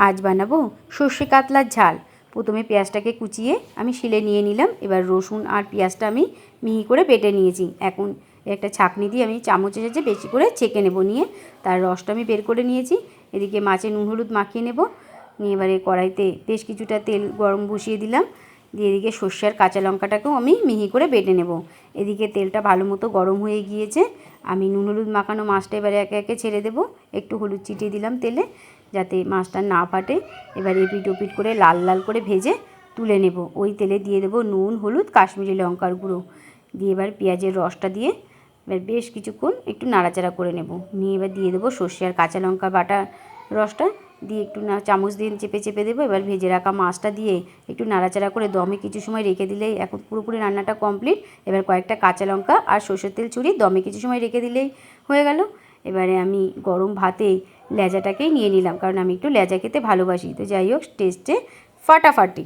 আজ বানাবো সর্ষে কাতলার ঝাল। প্রথমে পেঁয়াজটাকে কুচিয়ে আমি শিলে নিয়ে নিলাম। এবার রসুন আর পেঁয়াজটা আমি মিহি করে বেটে নিয়েছি। এখন একটা ছাঁকনি দিয়ে আমি চামচের সাহায্যে বেশি করে ছেঁকে নেব, নিয়ে তার রসটা আমি বের করে নিয়েছি। এদিকে মাছে নুন হলুদ মাখিয়ে নেব। নিয়ে এবারে কড়াইতে বেশ কিছুটা তেল গরম বসিয়ে দিলাম। দিয়ে এদিকে সর্ষে আর কাঁচা লঙ্কাটাকেও আমি মিহি করে বেটে নেব। এদিকে তেলটা ভালো মতো গরম হয়ে গিয়েছে। আমি নুন হলুদ মাখানো মাছটা এবারে একে একে ছেড়ে দেবো। একটু হলুদ ছিটিয়ে দিলাম তেলে, যাতে মাছটা না ফাটে। এবার এপিট ওপিট করে লাল লাল করে ভেজে তুলে নেব। ওই তেলে দিয়ে দেবো নুন হলুদ কাশ্মীরি লঙ্কার গুঁড়ো দিয়ে এবার পেঁয়াজের রসটা দিয়ে এবার বেশ কিছুক্ষণ একটু নাড়াচাড়া করে নেব। নিয়ে এবার দিয়ে দেবো সর্ষে আর কাঁচা লঙ্কা বাটা রসটা দিয়ে একটু চামচ দিয়ে চেপে চেপে দেবো। এবার ভেজে রাখা মাছটা দিয়ে একটু নাড়াচাড়া করে দমে কিছু সময় রেখে দিলেই এখন পুরোপুরি রান্নাটা কমপ্লিট। এবার কয়েকটা কাঁচা লঙ্কা আর সর্ষের তেল ছড়িয়ে দমে কিছু সময় রেখে দিলেই হয়ে গেল। এবারে আমি গরম ভাতে লেজাটাকেই নিয়ে নিলাম, কারণ আমি একটু লেজা খেতে ভালোবাসি। তো যাই হোক, টেস্টে ফাটাফাটি।